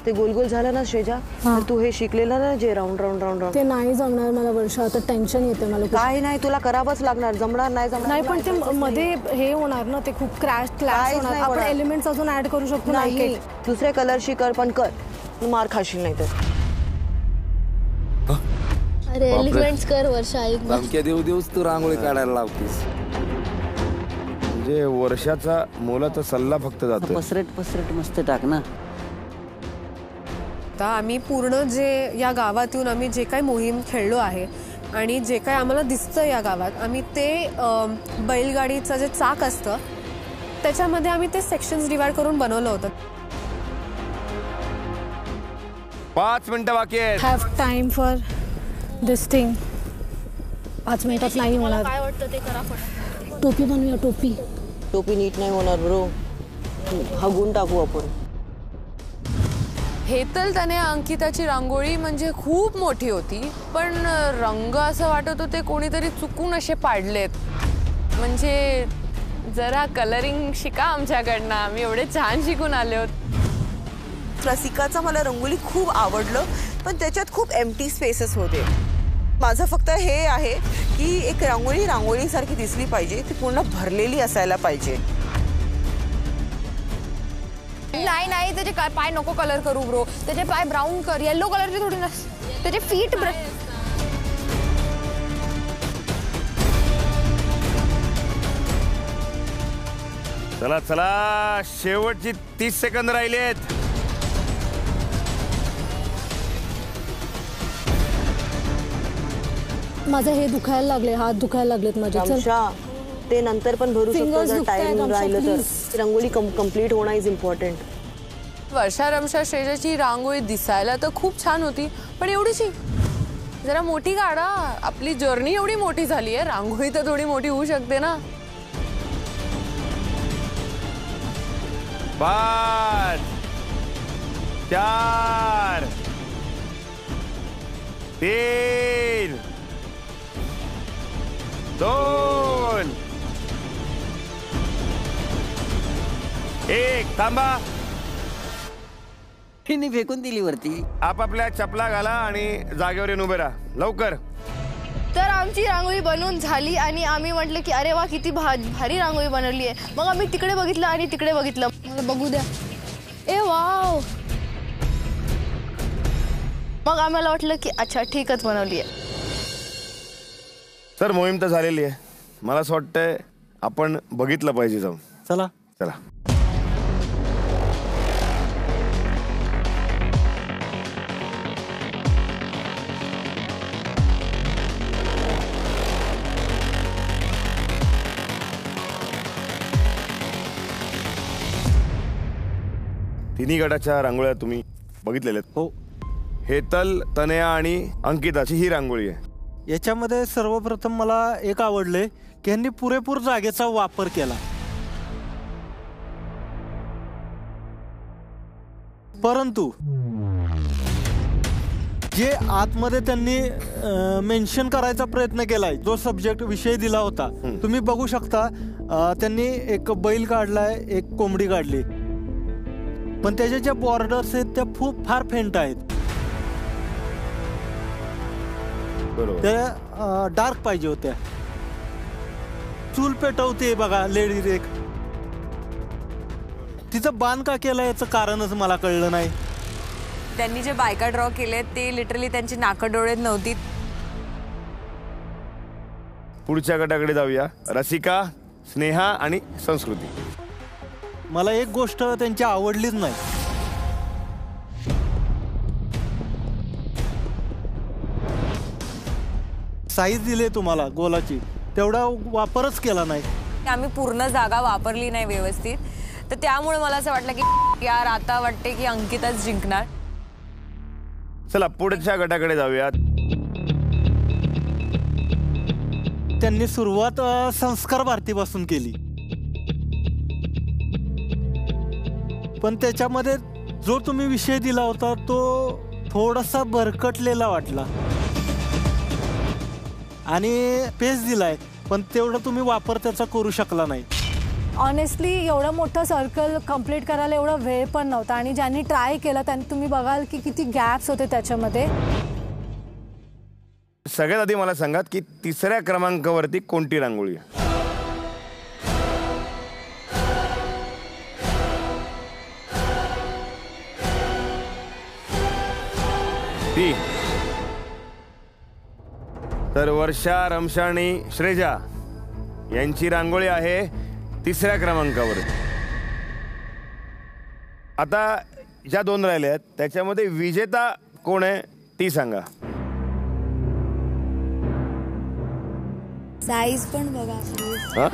ते गोल गोल झालं ना श्रेजा, तर तू हे शिकलेलं ना जे राऊंड राऊंड राऊंड राऊंड ते नाही जमणार मला वर्षा. आता टेन्शन येते मला. काय नाही, तुला करावंच लागणार. जमणार नाही नाही पण ते मध्ये हे होणार ना, ते खूप क्लॅश होणार. आपण एलिमेंट्स अजून ऍड करू शकतो. नाही, दुसरे कलरशी कर, पण कर, मार खाशील नाही तर. अरे एलिमेंट्स कर वर्षा. ऐक धमक्या देऊ देऊच तू रांगोळी काढायला लावतीस. म्हणजे वर्षाचा मोलाचा सल्ला फक्त जातो. पसरट मस्त टाक ना. आम्ही पूर्ण जे या गावात येऊन आम्ही जे काही मोहीम खेळलो आहे आणि जे काही आम्हाला दिसतं या गावात, आम्ही ते बैलगाडीचं जे चाक असतं त्याच्यामध्ये आम्ही ते सेक्शन्स डिवाइड करून बनवलं होतं. 5 मिनिटं बाकी आहेत. Have time for this thing. 5 मिनिटात नाही होणार. काय वाटतं ते करा. टोपी बनवूया. टोपी नीट नाही होणार ब्रो. हगून टाकू आपण. हेतल त्याने अंकिताची रांगोळी म्हणजे खूप मोठी होती, पण रंग असं वाटत होते कोणीतरी चुकून असे पाडलेत. म्हणजे जरा कलरिंग शिका आमच्याकडनं, आम्ही एवढे छान शिकून आले होत. रसिकाचा मला रंगोली खूप आवडलं, पण त्याच्यात खूप एम्प्टी स्पेसेस होते. माझं फक्त हे आहे की एक रांगोळीसारखी दिसली पाहिजे, ती पूर्ण भरलेली असायला पाहिजे. नाही त्याचे पाय नको कलर करू ब्रो. त्याचे पाय ब्राऊन कर. येलो कलरचे थोडी ना. त्याचे फीट चला चला, शेवटची 30 सेकंद राहिलेत. माझं हे दुखायला लागले, हात दुखायला लागलेत माझे. ते नंतर पण भरू शकतो जर टाइम राहिलं तर. रंगोळी कम्प्लीट होणं इज इम्पॉर्टंट. वर्षा रमशा श्रेजाची रांगोळी दिसायला तर खूप छान होती, पण एवढीशी. जरा मोठी काढा. आपली जर्नी एवढी मोठी झाली आहे, रांगोळी तर थोडी मोठी होऊ शकते ना. 5 4 3 2 1 थांबा. फेकून दिली वरती. आपापल्या चपला घाला आणि जागेवर येऊन उभे राहा लवकर. तर आमची रांगोळी बनवून झाली आणि आम्ही म्हटलं की अरे वा किती भारी रांगोळी बनवली आहे. मग आम्ही तिकडे बघितलं आणि तिकडे बघितलं. मला बघू द्या. ए वाव. मग आम्हाला वाटलं की अच्छा ठीकच बनवली आहे. सर मोहीम तर झालेली आहे. मला असं वाटतंय आपण बघितलं पाहिजे जाऊन. चला चला. तिन्ही गटाच्या रांगोळ्या तुम्ही बघितलेल्या आहेत. हो. हेतल, तनया आणि अंकिताची ही रांगोळी आहे. याच्यामध्ये सर्वप्रथम मला एक आवडले की यांनी पुरेपूर जागेचा वापर केला. परंतु जे आतमध्ये त्यांनी मेन्शन करायचा प्रयत्न केलाय, जो सब्जेक्ट विषय दिला होता, तुम्ही बघू शकता. त्यांनी एक बैल काढलाय, एक कोंबडी काढली, पण त्याच्या ज्या बॉर्डर्स आहेत त्या खूप फार फेंट आहेत. त्या डार्क पाहिजे होत्या. चूल पेटवते बघा लेडीज एक. तिचं बाण का केलं याचं कारणच मला कळलं नाही. त्यांनी जे बायका ड्रॉ केले ते लिटरली त्यांची नाकडोळे नव्हती. पुढच्या गटाकडे जाऊया. रसिका, स्नेहा आणि संस्कृती. मला एक गोष्ट त्यांची आवडलीच नाही. साईज दिली तुम्हाला गोलाची, तेवढा वापरच केला नाही. आम्ही पूर्ण जागा वापरली नाही व्यवस्थित, तर त्यामुळे मला असं वाटलं की यार आता वाटते की अंकिताच जिंकणार. चला पुढच्या गटाकडे जाऊयात. त्यांनी सुरुवात संस्कार भारतीपासून केली, पण त्याच्यामध्ये जो तुम्ही विषय दिला होता तो थोडासा भरकटलेला वाटला आणि पेस दिलाय, पण तेवढं तुम्ही वापर त्याचा करू शकला नाही. ऑनेस्टली एवढं मोठं सर्कल कम्प्लीट करायला एवढा वेळ पण नव्हता आणि ज्यांनी ट्राय केलं त्यांनी तुम्ही बघाल की किती गॅप्स होते त्याच्यामध्ये. सगळ्यात आधी मला सांगा की तिसऱ्या क्रमांकावरती कोणती रांगोळी? ती. तर वर्षा, रमशा आणि श्रेजा यांची रांगोळी आहे तिसऱ्या क्रमांकावर. आता ज्या दोन राहिल्या आहेत त्याच्यामध्ये विजेता कोण आहे ती सांगा. साईज पण बघा.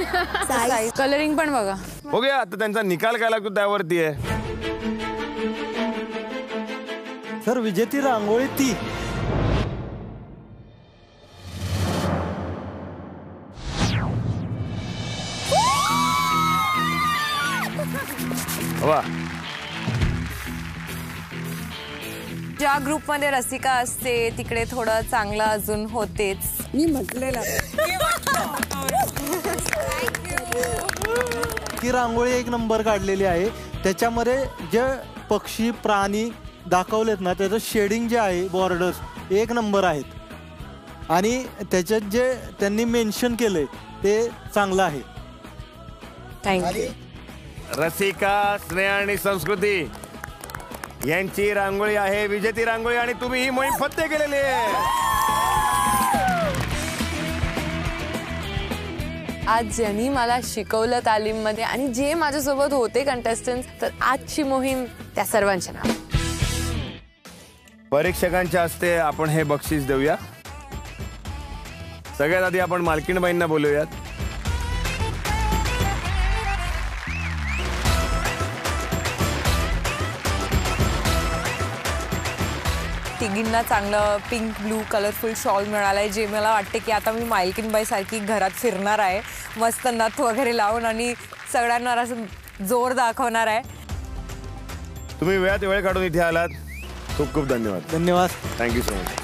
साईज कलरिंग पण बघा. बघूया आता त्यांचा निकाल काय लागतो त्यावरती आहे. सर विजेती रांगोळी ती. वा. ज्या ग्रुपमध्ये रसिका असते तिकडे थोडं चांगलं अजून होतेच. मी म्हटलेलं ती रांगोळी एक नंबर काढलेली आहे. त्याच्यामध्ये जे पक्षी प्राणी दाखवलेत ना त्याचं शेडिंग जे आहे बॉर्डर्स एक नंबर आहेत आणि त्याच्यात जे त्यांनी मेन्शन केलंय ते चांगलं आहे. थँक्यू. रसिका, स्नेहा आणि संस्कृती यांची रांगोळी आहे विजेती रांगोळी आणि तुम्ही ही मोहीम फत्ते केलेली आहे. आज ज्यांनी मला शिकवलं तालीममध्ये आणि जे माझ्यासोबत होते कंटेस्टंट्स, तर आजची मोहीम त्या सर्वांच्या नाव. परीक्षकांच्या हस्ते आपण हे बक्षीस देऊया. सगळ्यात आधी आपण मालकीणबाईंना बोलूयात. तिघींना चांगलं पिंक ब्लू कलरफुल शॉल मिळालाय, जे मला वाटते की आता मी मालकीनबाई सारखी घरात फिरणार आहे, मस्त नथ वगैरे लावून आणि सगळ्यांना असं जोर दाखवणार आहे. तुम्ही वेळात वेळ काढून इथे आलात, खूप खूप धन्यवाद. धन्यवाद. Thank you so much.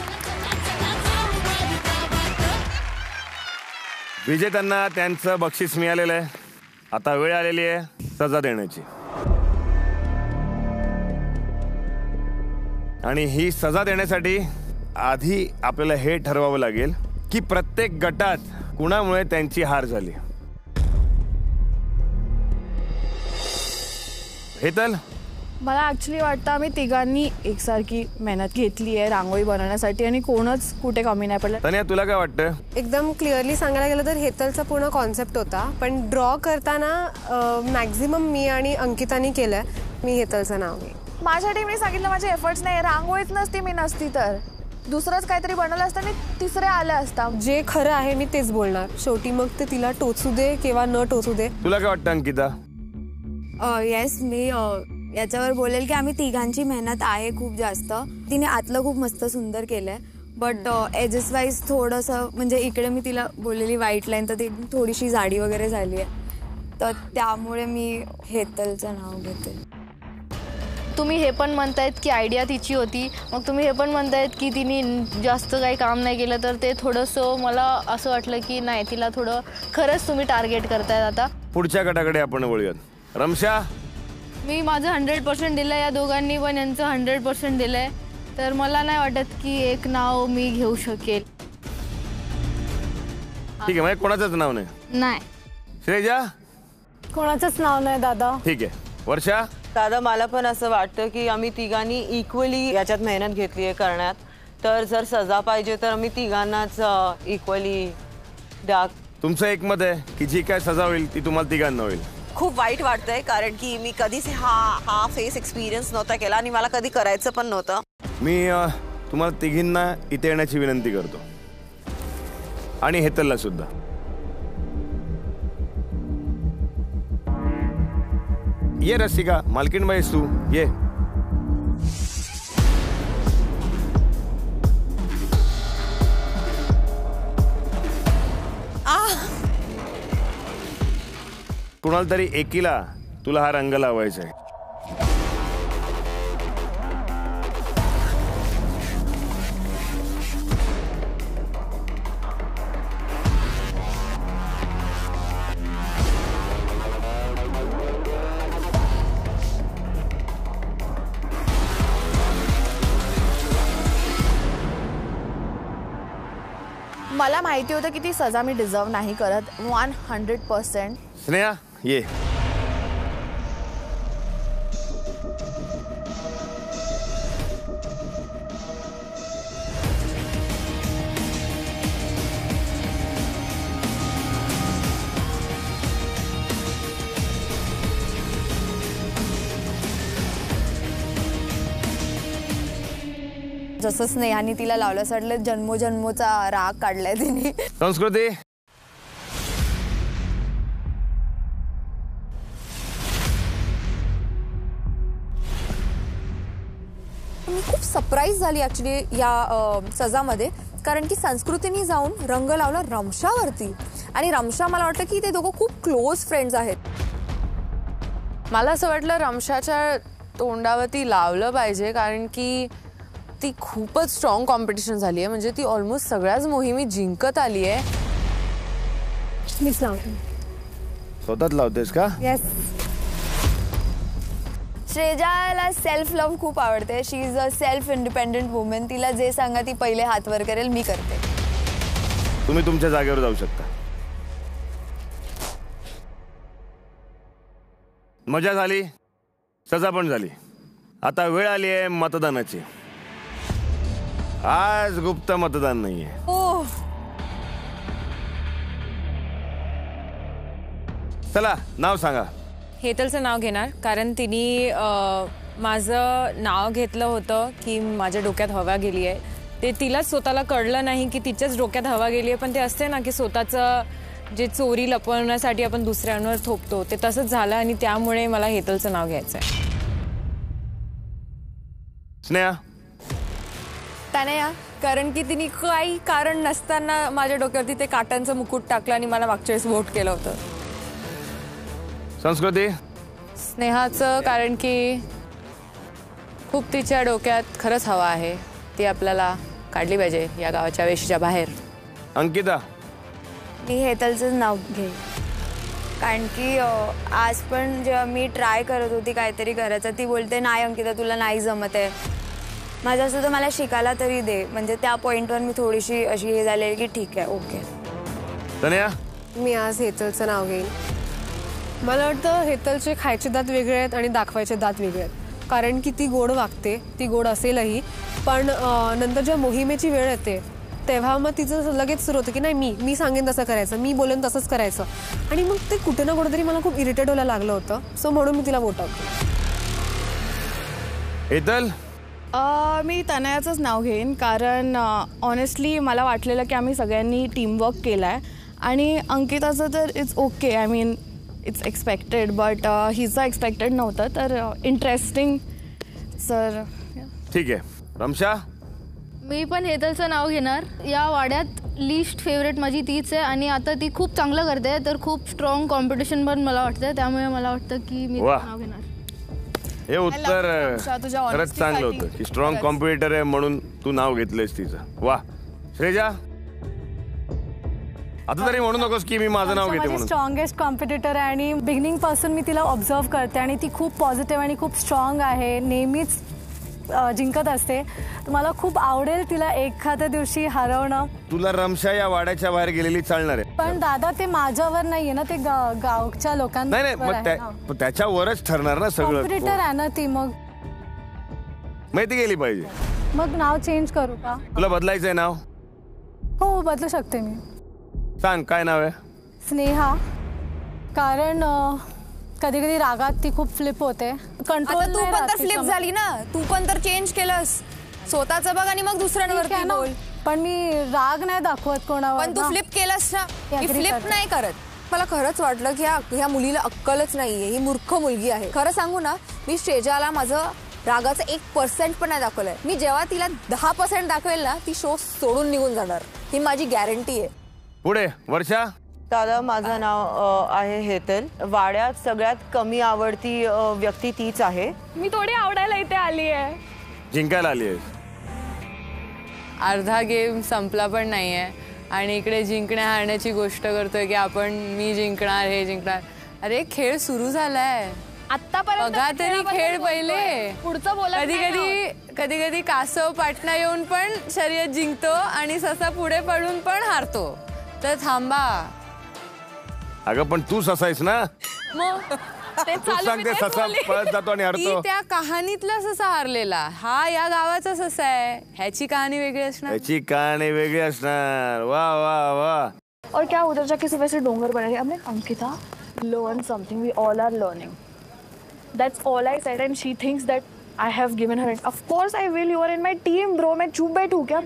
विजेत्यांना त्यांचं बक्षीस मिळालेलं आहे. आता वेळ आलेली आहे सजा देण्याची. आणि ही सजा देण्यासाठी आधी आपल्याला हे ठरवावं लागेल की प्रत्येक गटात कुणामुळे त्यांची हार झाली. हेतल, मला ॲक्च्युली वाटतं आम्ही तिघांनी एकसारखी मेहनत घेतली आहे रांगोळी बनवण्यासाठी आणि कोणच कुठे कमी नाही पडलं. तन्या तुला काय वाटतं? एकदम क्लिअरली सांगायला गेलं तर हेतलचा पूर्ण कॉन्सेप्ट होता, पण ड्रॉ करताना मॅक्झिमम मी आणि अंकितानी केलंय. मी हेतलचं नाव घेईन. माझ्या टीमने सांगितलं माझे एफर्ट्स नाही, रांगोळीच नसती मी नसती तर दुसरंच काहीतरी बनवलं असतं आणि तिसरे आलं असतं. जे खरं आहे मी तेच बोलणार. शेवटी मग ते तिला टोचू दे किंवा न टोचू दे. तुला काय वाटतं अंकिता? येस, मी याच्यावर बोलेल की आम्ही तिघांची मेहनत आहे खूप जास्त. तिने आतलं खूप मस्त सुंदर केलंय, बट एजेस वाईज थोडंसं म्हणजे इकडे मी तिला बोललेली व्हाईट लाईन तर ती थोडीशी जाडी वगैरे झाली आहे, तर त्यामुळे मी हेतलचं नाव घेते. तुम्ही हे पण म्हणतायत की आयडिया तिची होती, मग तुम्ही हे पण म्हणतायत की तिने जास्त काही काम नाही केलं, तर ते थोडंसं मला असं वाटलं की नाही, तिला थोडं खरंच तुम्ही टार्गेट करतायत. आता पुढच्या गटाकडे आपण वळूयात. रमशा, मी माझं 100% दिलं, या दोघांनी पण यांचं 100% दिलंय, तर मला नाही वाटत की एक नाव मी घेऊ शकेल. ठीक आहे, म्हणजे कोणाचंच नाव नाही? नाही. श्रेजा? कोणाचंच नाव नाही दादा. ठीक आहे. वर्षा? दादा, मला पण असं वाटतं की आम्ही तिघांनी इक्वली याच्यात मेहनत घेतली आहे करण्यात, तर जर सजा पाहिजे तर आम्ही तिघांनाच इक्वली द्या. तुमचं एक मत आहे की जी काय सजा होईल ती तुम्हाला तिघांना होईल? खूप वाईट वाटतंय, कारण की मी कधीच हा फेस एक्सपिरियन्स नव्हता केला आणि मला कधी करायचं पण नव्हतं. मी तुम्हाला तिघींना इथे येण्याची विनंती करतो आणि हेतलला सुद्धा. ये रसिका, मालकीणबाई तू ये. कुणाला तरी एकीला तुला हा रंग लावायचा आहे. मला माहिती होतं की ती सजा मी डिझर्व नाही करत 100%. स्नेहा ये. जसं स्नेहाने तिला लावलं सडलं जन्मोजन्मोचा राग काढलाय तिने. संस्कृती. मी खूप सरप्राईज झाली ऍक्च्युली या सजामध्ये, कारण की संस्कृतीने जाऊन रंग लावला रमशावरती आणि रमशा मला वाटतं की ते दोघं खूप क्लोज फ्रेंड्स आहेत. मला असं वाटलं रमशाच्या तोंडावरती लावलं पाहिजे, कारण की ती खूपच स्ट्रॉंग कॉम्पिटिशन झाली आहे. म्हणजे ती ऑलमोस्ट सगळ्याच मोहिमी जिंकत आली आहे. मीच लावते. स्वतःच लावतेस का? येस. श्रेजाला सेल्फ लव्ह खूप आवडते. She is a self independent woman. तिला जे सांगा ती पहिले हात वर करेल. मी करते. तुम्ही तुमच्या जागेवर जाऊ शकता. मजा झाली, सजा पण झाली. आता वेळ आली आहे मतदानाची. आज गुप्त मतदान नाहीये. चला नाव सांगा. हेतलचं नाव घेणार, कारण तिने माझं नाव घेतलं होतं की माझ्या डोक्यात हवा गेली आहे. ते तिलाच स्वतःला कळलं नाही की तिच्याच डोक्यात हवा गेली आहे. पण ते असते ना की स्वतःचं जे चोरी लपवण्यासाठी आपण दुसऱ्यांवर थोपतो, ते तसंच झालं आणि त्यामुळे मला हेतलचं नाव घ्यायचं आहे. स्नेहा. तनया, कारण की तिने काही कारण नसताना माझ्या डोक्यावरती ते काटांचं मुकुट टाकलं आणि मला मागच्या वेळेस वोट केलं होतं. संस्कृती. स्नेहाचं, कारण की खूप तिच्या डोक्यात खरंच हवा आहे. ती आपल्याला काढली पाहिजे या गावाच्या वेशीच्या बाहेर. अंकिता. मी हेतलचं नाव घेईन, कारण की आज पण जेव्हा मी ट्राय करत होती काहीतरी करायचं, ती बोलते नाही अंकिता तुला नाही जमत आहे. माझं असं तर मला शिकायला तरी दे. म्हणजे त्या पॉईंटवर मी थोडीशी अशी हे झालेली की ठीक आहे ओके. तनया. मी आज हेतलचं नाव घेईन. मला वाटतं हेतलचे खायचे दात वेगळे आहेत आणि दाखवायचे दात वेगळे आहेत. कारण की ती गोड वागते, ती गोड असेलही, पण नंतर जेव्हा मोहिमेची वेळ येते तेव्हा मग तिचं लगेच सुरू होतं की नाही मी सांगेन तसं करायचं, मी बोलेन तसंच करायचं. आणि मग ते कुठे ना कुठेतरी मला खूप इरिटेट व्हायला लागलं होतं. सो म्हणून मी तिला वोट आउट केलं. हेतल. मी तनयाचंच नाव घेईन, कारण ऑनेस्टली मला वाटलेलं की आम्ही सगळ्यांनी टीमवर्क केला आहे. आणि अंकिताचं तर it's okay, I mean it's expected, but हिचं एक्सपेक्टेड नव्हतं. तर इंटरेस्टिंग सर. ठीक आहे. रमशा. मी पण हेतलचं नाव घेणार. या वाड्यात लिस्ट फेवरेट माझी तीच आहे आणि आता ती खूप चांगलं करते. तर खूप स्ट्रॉंग कॉम्पिटिशन पण मला वाटतं, त्यामुळे मला वाटतं की मी नाव घेणार. हे उत्तर खरंच चांगलं होतं की स्ट्रॉंग कॉम्पिटिटर आहे म्हणून तू नाव घेतलंयस तिचं. वा. श्रेजा. आता तरी म्हणू नकोस की मी माझं नाव घेते म्हणून. स्ट्रॉंगेस्ट कॉम्पिटिटर आहे आणि बिगिनिंग पासून मी तिला ऑब्झर्व करते आणि ती खूप पॉझिटिव्ह आणि खूप स्ट्रॉंग आहे. नेहमीच जिंकत असते. मला खूप आवडेल तिला एखाद्या दिवशी हरवणं. तुला रमशा या वाड्याच्या बाहेर गेलेली चालणार आहे. पण दादा ते माझ्यावर नाहीये ना, ते गावच्या लोकांना. नाही मग त्याच्यावरच ठरणार ना सगळं. कॉम्पिटिटर आहे ना ती. मग माहिती गेली पाहिजे. मग नाव चेंज करू का? तुला बदलायचंय नाव? हो बदलू शकते मी. सांग काय नाव आहे? स्नेहा. कारण कधी कधी रागात ती खूप फ्लिप होते. कंट्रोल. तू पण तर फ्लिप झाली ना, तू पण तर चेंज केलंस. स्वतःचं बघ आणि मग दुसऱ्यांवरती बोल. पण मी राग नाही दाखवत कोणावर. पण तू फ्लिप केलंस ना, मी फ्लिप नाही करत. मला खरंच वाटलं की ह्या मुलीला अक्कलच नाहीये, ही मूर्ख मुलगी आहे. खरं सांगू ना, मी श्रेजाला माझं रागाचं 1% पण नाही दाखवलंय. मी जेव्हा तिला 10% दाखवेल ना, ती शो सोडून निघून जाणार, ही माझी गॅरंटी आहे. पुढे वर्षा. दादा माझं नाव आहे हेतल. वाड्यात सगळ्यात कमी आवडती व्यक्ती तीच आहे. मी थोडी आवडायला इथे आली आहे. जिंकायला आली आहे. अर्धा गेम संपला पण नाहीये आणि इकडे जिंकण्या हारण्याची गोष्ट करतोय की मी जिंकणार, हे जिंकणार. अरे खेळ सुरू झालाय. आतापर्यंत बघा तरी खेळ पहिले. पुढचं बोला. कधी कधी कासव पाटणा येऊन पण शर्यत जिंकतो आणि ससा पुढे पडून पण हारतो. तर थांबा. अगं पण तू ससा आहेस ना. मग ते तू सांगते ससा पळत जातो आणि हरतो. त्या कहाणीतला ससा हारलेला, हा या गावाचा ससा आहे. ह्याची कहाणी वेगळी असणार. ह्याची कहाणी वेगळी असणार. वा वा वा. और क्या उधर जाके सुबह से डोंगर बना रही. Ankita, learn something. We all are learning. That's all I said, and she thinks that I have given her. Of course I will. You are in my team, bro. मैं चुप बैठूं क्या?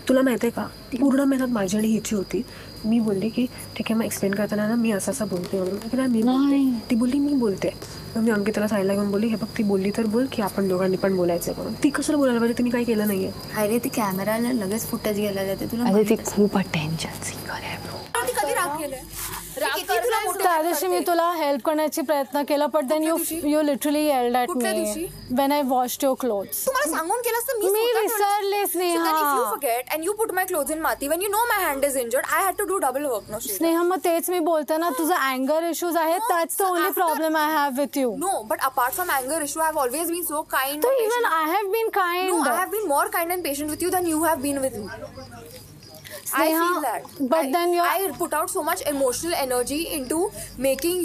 तुला माहिती आहे का, पूर्ण मेहनत माझी आणि हिची होती. मी बोलली की ठीक आहे, मग एक्सप्लेन करताना ना मी असं बोलते म्हणून. ती बोलली मी बोलते. मग मी अंकिताला साईडला घेऊन बोलली, हे बघ ती बोलली तर बोल की आपण दोघांनी पण बोलायचं म्हणून. ती कशाला बोलायला पाहिजे, तिने काही केलं नाहीये. अरे ती कॅमेराला लगेच फुटेज घ्यायला जाते तुला. अरे ती खूप अटेन्शन सीकर आहे. त्या दिवशी मी तुला हेल्प करण्याची प्रयत्न केला, but then you literally yelled at me when I washed your clothes. तुम्हाला सांगून केलं असतं मी विसरले Sneha. If you forget and you put my clothes in Mati when you know my hand is injured, I had to do double work. No, Sneha, मग तेच मी बोलते ना, तुझं अँगर इश्यूज आहेत. That's the only problem I have with you. No, but apart from anger issue, I have always been so kind. So even I have been kind. No, I have been more kind and patient with you than you have been with me. I feel that. But then I put out so much emotional energy into making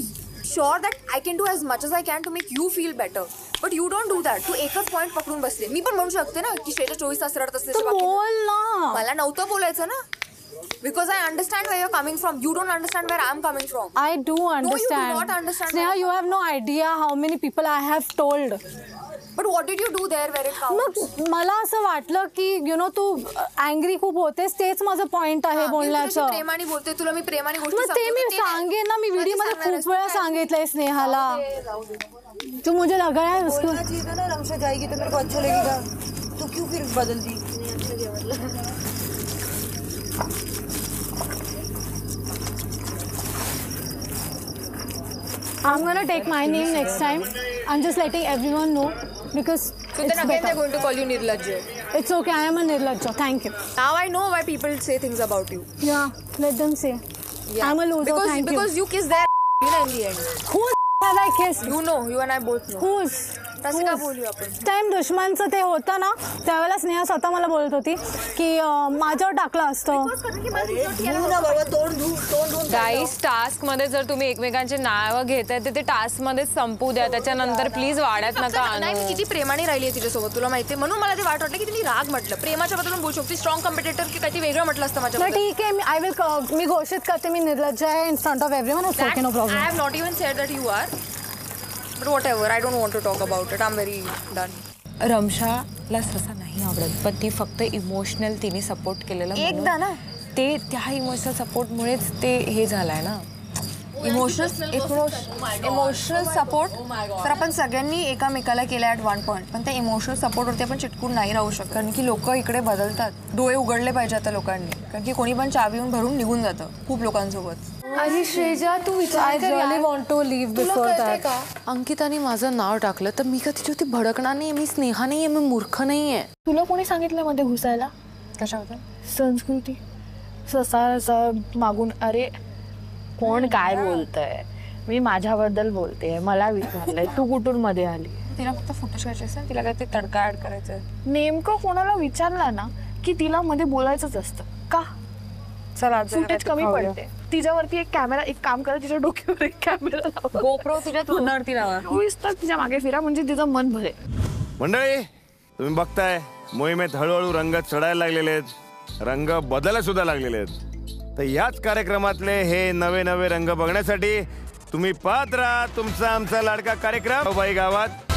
sure that I can do as much as I can to make you feel better. But you don't do that. तू एकच point पकडून बसले. मी पण म्हणू शकते ना की श्रेया 24 तास रडत असते. बोल ना. मला नव्हतं बोलायचं ना. Because I understand where you're coming from. You don't understand where I'm coming from. I do understand. No, you do not understand. Sneha, you have no idea how many people I have told. But what did you do there where it counts? मग मला असं वाटलं की you know Tu angry खूप होतेस, तेच माझं point आहे बोलण्याचं. प्रेमाने बोलते तुला मी प्रेमाने गोष्टी मग ते मी सांगेन ना. मी व्हिडिओ मध्ये खूप वेळा सांगितलंय स्नेहाला. तू मुझे लगा है उसको ना रमशा जाएगी तो मेरे को अच्छा लगेगा. तू क्यों फिर बदलती. I'm gonna take my name next time. I'm just letting everyone know because so then again they're going to call you Nirlajja. It's okay. I am a Nirlajja. Thank you. Now I know why people say things about you. Yeah, let them say. Yeah. I'm a loser. Thank you. Because you kissed their in the end. Who's have I kissed? You know. You and I both know. Who's? तसं का बोलू आपण. Time दुश्मनचं ते होतं ना, त्यावेळेला स्नेहा स्वतः मला बोलत होती की माझ्यावर टाकलं असतं. गाईस, टास्क मध्ये जर तुम्ही एकमेकांचे नाव घेताय तर ते टास्क मध्ये संपू द्या. त्याच्यानंतर प्लीज वाड्यात नका आणू. नाही, मी किती प्रेमाने राहिली आहे तिच्यासोबत तुला माहिती. म्हणून मला ते वाटलं की तिने राग म्हटलं. प्रेमाच्या बद्दल बोलू शकते. स्ट्रॉंग कॉम्पिटिटर की काही वेगळं म्हटलं असतं माझ्या. ठीक आहे, आय विल मी घोषित करते मी निर्लज्ज आहे in front of everyone. It's okay, no problem. I have not even said that you are. But whatever, I don't want to talk about it. I'm very done. रमशाला ससा नाही आवडत, पण ती फक्त इमोशनल तिने सपोर्ट केलेला एकदा ना ते त्या इमोशनल सपोर्टमुळेच ते हे झालंय ना. इमोशनल सपोर्ट तर आपण सगळ्यांनी एकामेकाला केला ॲट वन पॉईंट. पण त्या इमोशनल सपोर्टवरती आपण चिटकून नाही राहू शकत. कारण की लोक इकडे बदलतात. डोळे उघडले पाहिजे आता लोकांनी. कारण की कोणी पण चावी येऊन भरून निघून जातं खूप लोकांसोबत. अरे श्रेया, तू I really want to leave before that. अंकिताने माझं नाव टाकलं तर मी का तिच्यावरती भडकणार नाही. मी स्नेहा नाहीये, मी मूर्ख नाहीये. तुला कोणी सांगितलं मध्ये घुसायला. कशावर संस्कृती ससा मागून. अरे कोण काय बोलतंय. मी माझ्याबद्दल बोलते. मला विचारलंय तू कुठून मध्ये आली. तिला फक्त फुटेज करायचे असेल. तिला काय ते तडका ऍड करायचं. नेमकं कोणाला विचारलं ना की तिला मध्ये बोलायचंच असतं का. चला फुटेज कमी पडते. तिच्यावरती एक कॅमेरा, एक काम करा तिच्या डोक्यावर एक कॅमेरा लावा. गोप्रो तिच्या तोंडावरती लावा. 24 तास तिच्या मागे फिरा म्हणजे तिचं मन भरे. मंडळी, तुम्ही बघताय मोहिमेत हळूहळू रंग चढायला लागलेले आहेत. रंग बदलायला सुद्धा लागलेले आहेत. तर याच कार्यक्रमातले हे नवे नवे रंग बघण्यासाठी तुम्ही पाहत राहा तुमचा आमचा लाडका कार्यक्रम बाई गावात.